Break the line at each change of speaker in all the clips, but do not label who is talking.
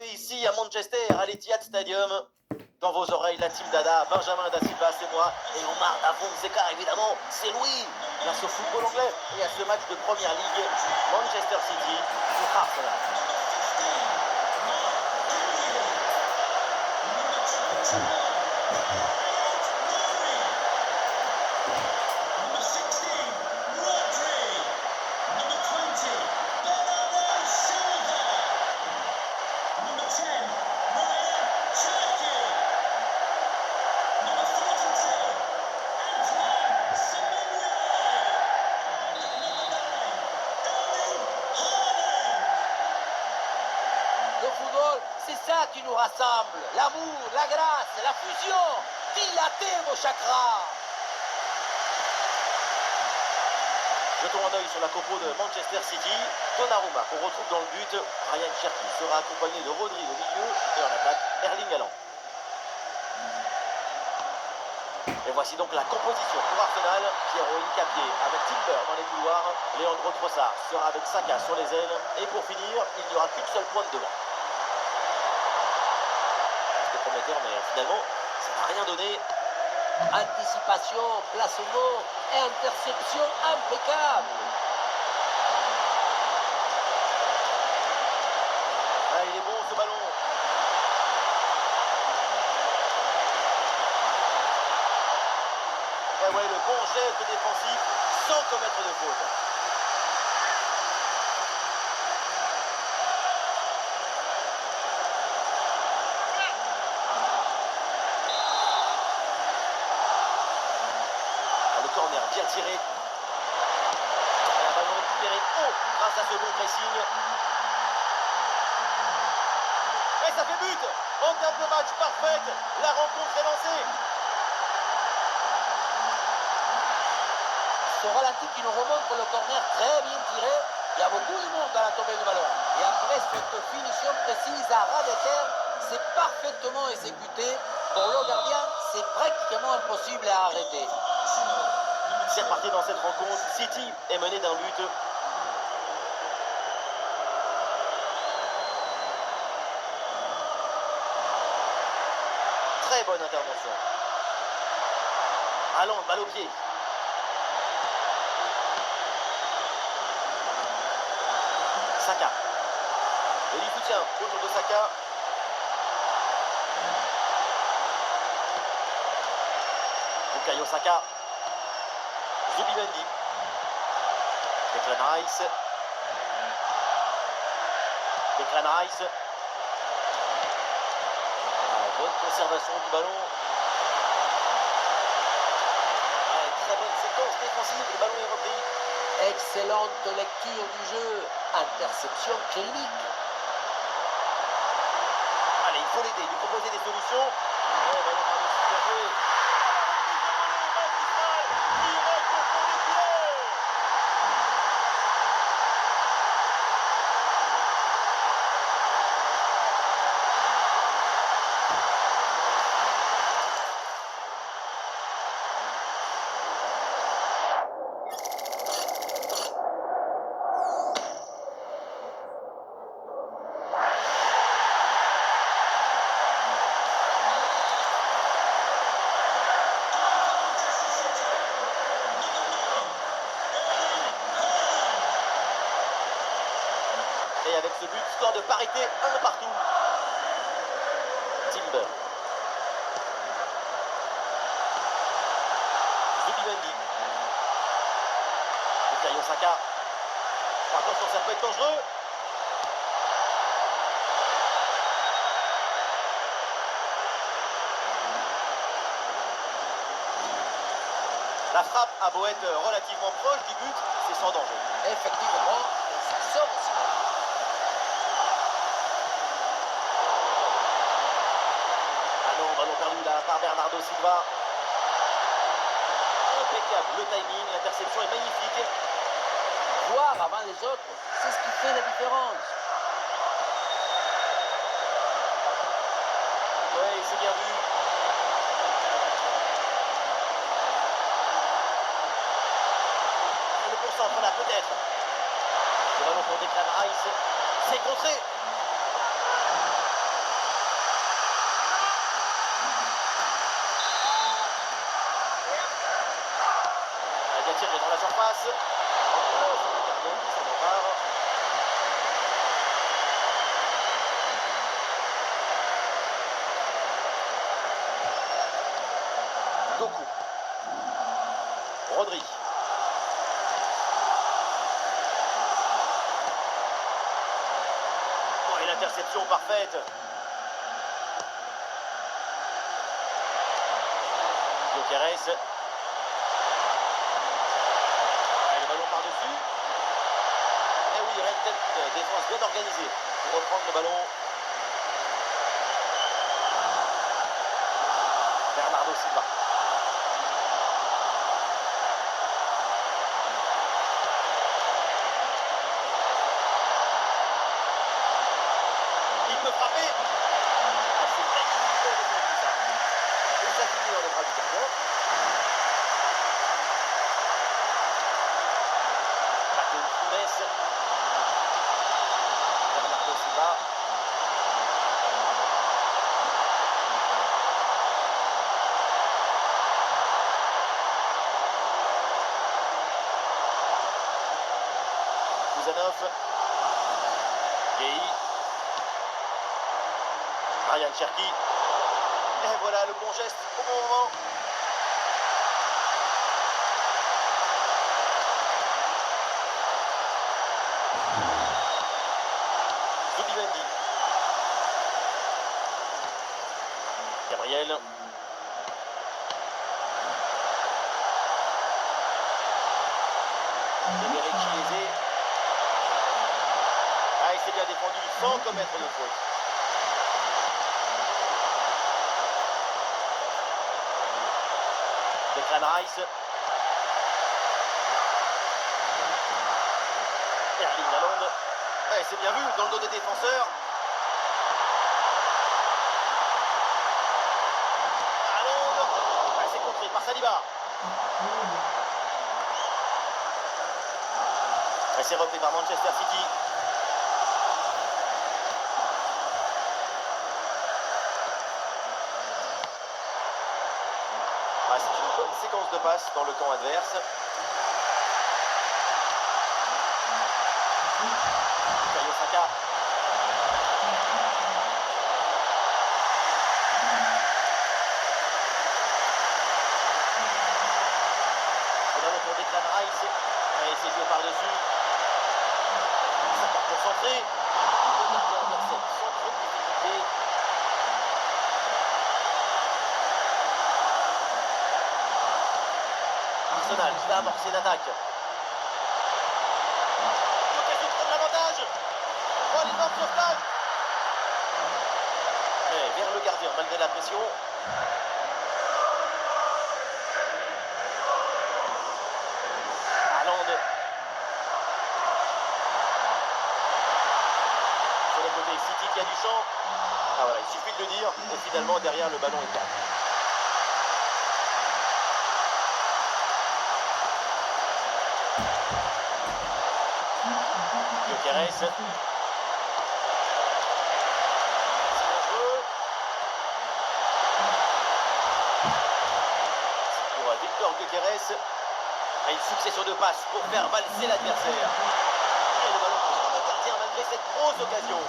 Ici à Manchester, à l'Etihad Stadium. Dans vos oreilles, la team Dada, Benjamin Da Silva, c'est moi. Et Omar Da Fonseca, évidemment, c'est Louis. Place au football anglais et à ce match de Première Ligue, Manchester City contre Arsenal.
C'est ça qui nous rassemble, l'amour, la grâce, la fusion. Dilatez vos chakras.
Jetons un œil sur la compo de Manchester City. Donnarumma qu'on retrouve dans le but. Ryan Cherki sera accompagné de Rodri au milieu et en attaque Erling Haaland. Et voici donc la composition pour Arsenal. Piero Hincapié avec Timber dans les couloirs. Leandro Trossard sera avec Saka sur les ailes. Et pour finir, il n'y aura qu'une seule pointe devant. C'était prometteur, mais finalement, ça n'a rien donné.
Anticipation, placement et interception impeccable.
Ah, il est bon ce ballon. Et ouais, le bon geste défensif sans commettre de faute. Le corner bien tiré. Et un ballon récupéré haut grâce à ce bon pressing. Et ça fait but. En termes de match parfaite, la rencontre est lancée.
Ce ralenti qui nous remontre le corner très bien tiré. Il y a beaucoup de monde à la tombée du ballon. Et après cette finition précise à ras de terre, c'est parfaitement exécuté. Pour le gardien, c'est pratiquement impossible à arrêter.
C'est reparti dans cette rencontre. City est mené d'un but. Très bonne intervention. Haaland, balle au pied. Saka. Et du soutien autour de Saka. Bukayo Saka. Zubimendi. Declan Rice. Declan Rice. Bonne conservation du ballon. Très bonne séquence défensive. Le ballon est repris.
Excellente lecture du jeu. Interception clinique.
Allez, il faut l'aider, lui proposer des solutions. Ouais, ballon par-dessus, bien joué. Et avec ce but, score de parité, un partout. Timber. Zubimendi. Bukayo Saka. Attention, ça peut être dangereux. La frappe a beau être relativement proche du but, c'est sans danger.
Effectivement, ça sort aussi.
Ah non, ballon perdu là par Bernardo Silva. Impeccable, le timing, l'interception est magnifique.
Voir avant les autres, c'est ce qui fait la différence.
Oui, c'est bien vu. Le concentre là peut-être. Le ballon pour Declan Rice. C'est contré. passe. Oh, c'est le gardien qui s'en empare. Doku. Rodri. Oh, et l'interception parfaite. Gyökeres. Le ballon par-dessus. Et oui, Red Tent, défense bien organisée pour reprendre le ballon. Bernardo Silva. Il peut frapper. Ah, c'est magnifique défendu ça. Et ça finit dans les bras du gardien. Patrick Funes. Bernardo Silva. Kouzanov. Gueye. Ryan Cherki. Et voilà le bon geste au bon moment. Zubimendi. Gabriel. Dominique Chiesa. Ah, il s'est bien défendu sans commettre de faute. Declan Rice. Erling Haaland. Ouais, c'est bien vu dans le dos des défenseurs. Haaland. Ouais, c'est contré par Saliba. Et c'est repris par Manchester City. Ah, c'est une bonne séquence de passes dans le camp adverse. Bukayo Saka. On a pour Declan Rice. Et c'est joué par-dessus. Saka pour centrer. Le gardien intercepte sans trop de difficulté. Arsenal qui va amorcer l'attaque. L'occasion de prendre l'avantage. Oh, l'énorme sauvetage. Mais vers le gardien malgré la pression. Haaland. Sur le côté City qui a du champ. Ah voilà, il suffit de le dire. Et finalement derrière le ballon est calme. Gyökeres. C'est dangereux. Pour Victor Gyökeres. Et une succession de passes pour faire valser l'adversaire. Et le ballon pour le gardien malgré cette grosse occasion.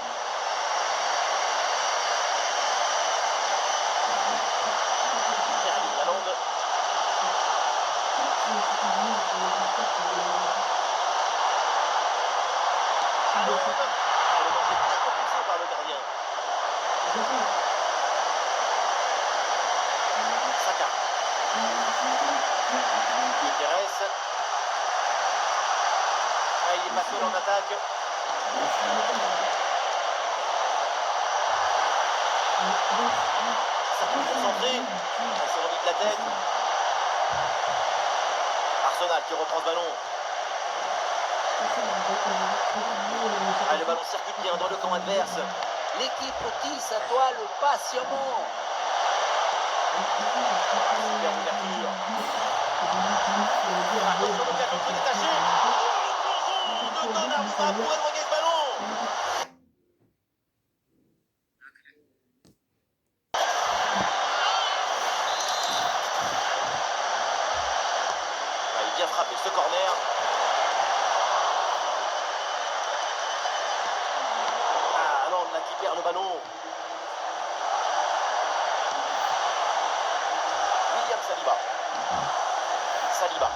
Erling Haaland. Haaland. Le danger bien repoussé par le gardien. Saka. Gyökeres. Ah, il est pas seul en attaque. Saka pour centrer. Elle s'est remis de la tête. Arsenal qui reprend ce ballon. Ah, le ballon circule bien dans le camp adverse.
L'équipe tisse à toile patiemment.
Super ouverture. Attention, l'occasion de se détacher. Oh, le bon jeu de Donnarumma pour éloigner ce ballon. Ah, il vient frapper ce corner. le ballon. William Saliba. Saliba.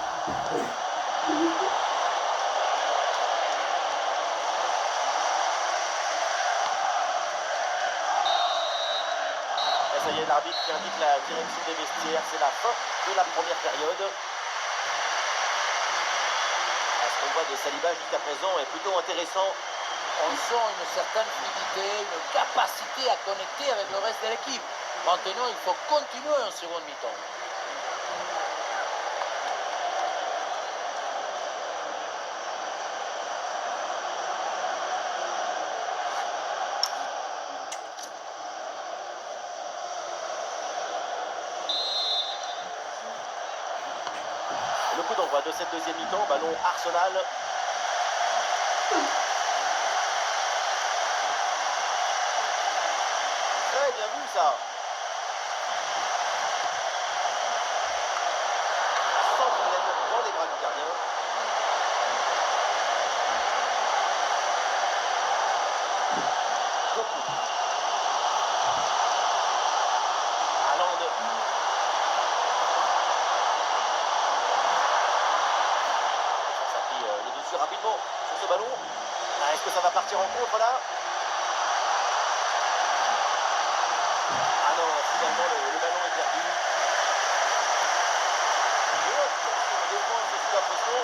Et ça y est, l'arbitre qui indique la direction des vestiaires. C'est la fin de la première période. Ce qu'on voit de Saliba jusqu'à présent est plutôt intéressant.
On sent une certaine fluidité, une capacité à connecter avec le reste de l'équipe. Maintenant, il faut continuer en seconde mi-temps.
Le coup d'envoi de cette deuxième mi-temps, ballon Arsenal. Très bien vu ça. Sans problème dans les bras du gardien. Doku. Haaland. Ça a pris le dessus rapidement sur ce ballon. Ah, est-ce que ça va partir en contre là? Ah non, finalement le ballon est perdu. Et hop, on défense sous la pression.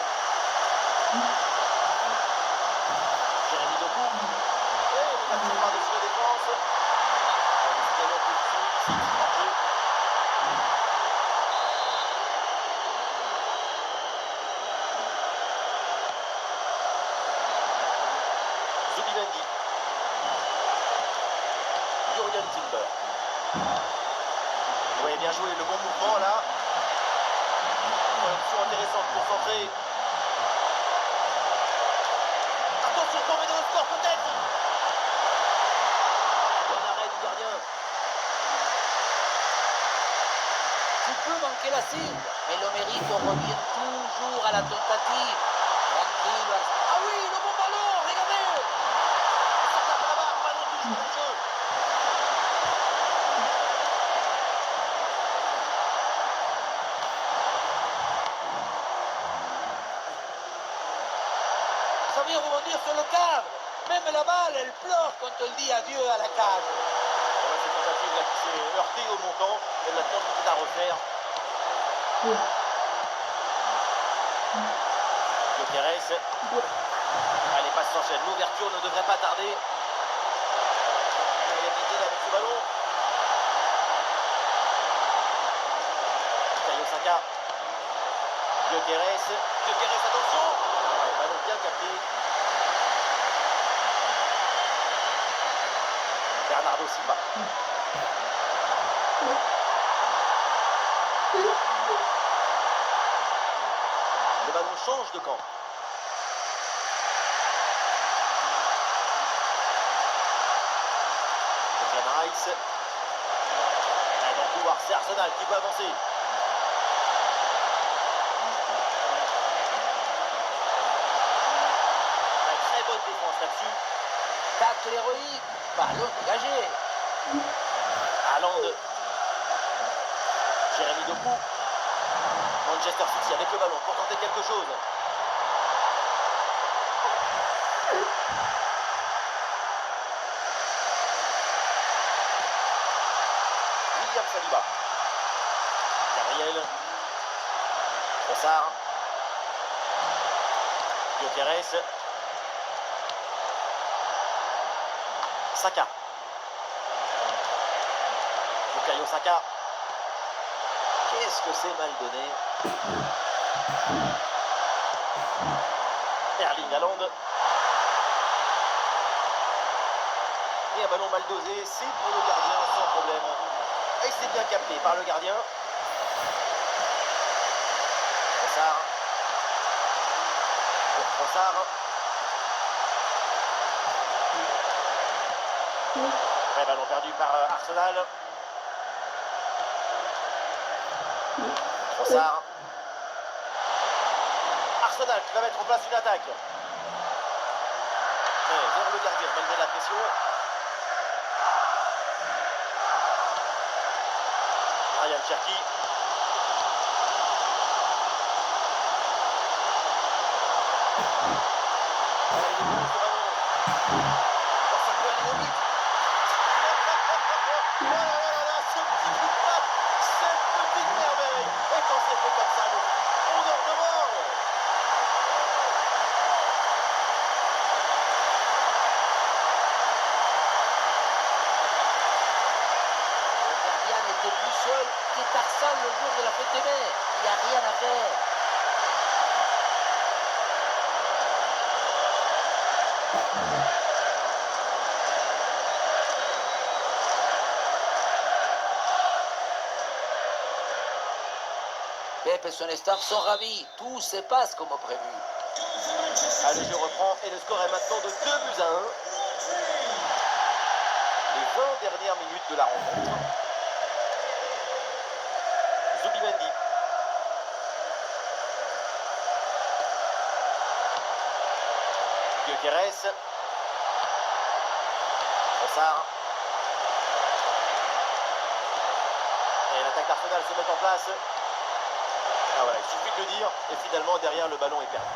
Jérémy Doku. Et il est parti par-dessus la défense. Finalement, position illicite en jeu. Zubimendi. Jurgen Timber. Oui, bien joué, le bon mouvement là. Option intéressante pour centrer. Attention, tomber dans le score peut-être. Bon arrêt du gardien.
Tu peux manquer la cible, mais le mérite revient toujours à la tentative. Tranquille. Ah oui, le bon ballon, regardez.
Ça tape à la barre, ballon toujours en jeu.
Ça vient rebondir sur le cadre. Même la balle, elle pleure quand elle dit adieu à la cage.
Voilà, cette tentative là qui s'est heurtée au montant. Et maintenant tout est à refaire. Gyökeres. Allez, passe s'enchaîne. L'ouverture ne devrait pas tarder. Il y a quitté là avec ce ballon. Bukayo Saka. Gyökeres. Gyökeres, attention. Ouais, ballon bien capté. Bernardo Silva. Le ballon change de camp. Declan Rice. Dans le couloir, c'est Arsenal qui peut avancer. Une très bonne défense là-dessus.
Tacle héroïque, ballon dégagé.
Haaland. Jérémy Doku. Manchester City avec le ballon pour tenter quelque chose. William Saliba. Gabriel. Trossard. Gyökeres. Saka. Bukayo Saka. Qu'est-ce que c'est mal donné. Erling Haaland. Et un ballon mal dosé, c'est pour le gardien sans problème. Et c'est bien capté par le gardien. Trossard. Pour Trossard. Ouais, ballon perdu par Arsenal. Trossard. Arsenal qui va mettre en place une attaque. Mais vers le gardien malgré la pression. Cherki. Allez, il est bon ce ballon. Oh, ça peut aller au but. Oh là là là là, ce petit coup de patte, cette petite merveille. Et quand c'est fait comme ça, on en redemande.
Le gardien n'était plus seul qu'Etarsal le jour de la fête des mères. Il n'y a rien à faire. Pep et son staff sont ravis. Tout se passe comme prévu.
Allez, je reprends et le score est maintenant de 2-1. Les 20 dernières minutes de la rencontre. Zubimendi. Gyökeres. Trossard. Et l'attaque d'Arsenal se met en place. Ah voilà, il suffit de le dire. Et finalement, derrière, le ballon est perdu.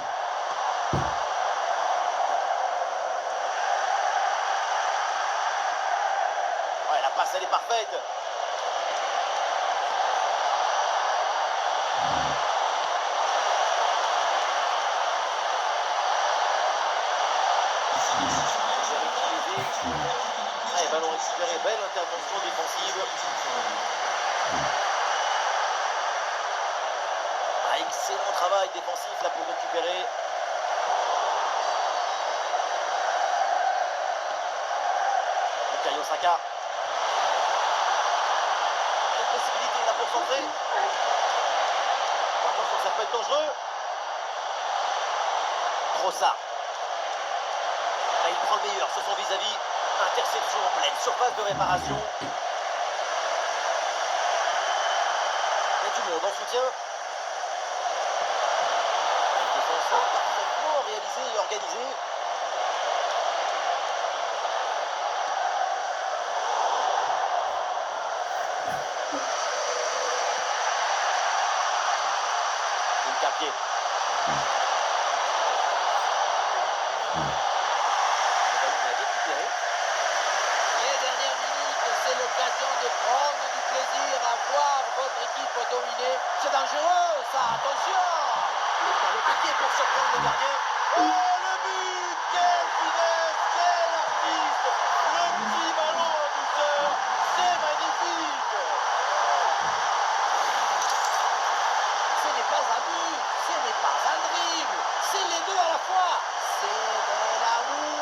Ouais, la passe, elle est parfaite. Allez, ballon récupéré, belle intervention défensive. Ah, excellent travail défensif là pour récupérer. Bukayo Saka. Une possibilité là pour centrer. Attention, ça peut être dangereux. Trossard. Ah, il prend le meilleur sur son vis-à-vis. Interception en pleine surface de réparation. Il y a du monde en soutien. Une défense parfaitement réalisée et organisée. Une Capier. Le ballon est récupéré.
Les dernières minutes, c'est l'occasion de prendre du plaisir à voir votre équipe dominer. C'est dangereux, ça, attention!
Par le pied pour surprendre le gardien. Oh, le but! Quelle finesse! Quel artiste! Le petit ballon en douceur. C'est magnifique!
Ce n'est pas un but, ce n'est pas un dribble, c'est les deux à la fois. C'est de l'amour.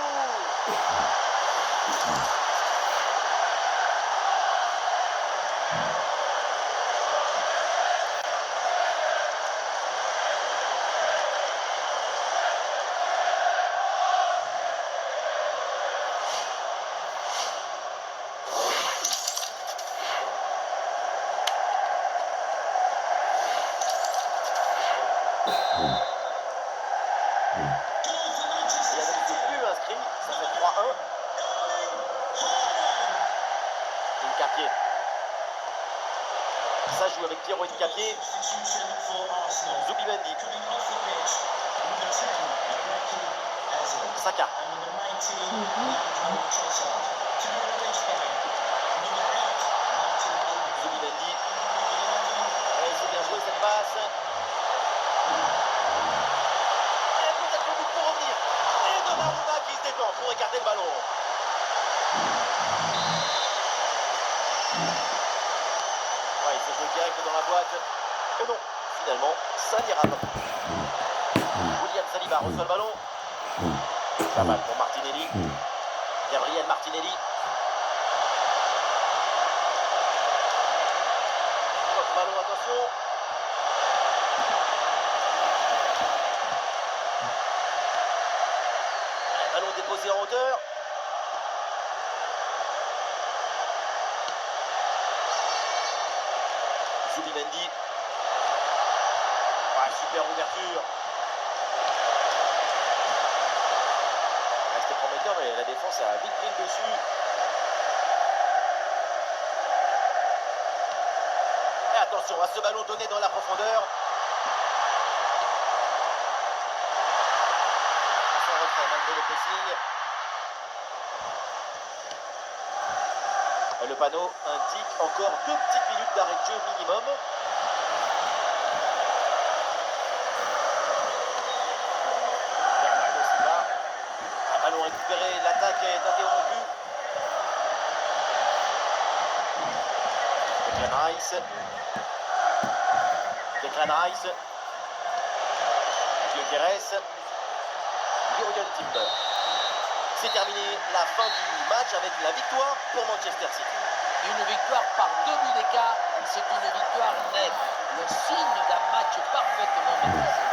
Il y a donc deux buts inscrits. Ça fait 3-1. Une Capier. Ça joue avec Pierrot Capier. Zubimendi. Saka. Zubimendi. Et c'est bien joué cette passe. Et peut-être le but pour revenir. Et Donnarumma qui se détend pour écarter le ballon. Ouais, il s'est joué direct dans la boîte. Et non, finalement, ça n'ira pas. William Saliba reçoit le ballon. Pas mal pour Martinelli. Gabriel Martinelli. Votre ballon, attention. Ballon déposé en hauteur. Zubimendi. Ouais, super ouverture. C'était prometteur, mais la défense a vite pris le dessus. Et attention à ce ballon donné dans la profondeur. Attention au retrait malgré le pressing. Et le panneau indique encore 2 petites minutes d'arrêt de jeu minimum. Bernardo Silva. Un ballon récupéré, l'attaque est interrompue. Declan Rice. Gyökeres. Jurgen Timber. C'est terminé la fin du match avec la victoire pour Manchester City.
Une victoire par 2 buts d'écart, c'est une victoire nette, le signe d'un match parfaitement maîtrisé.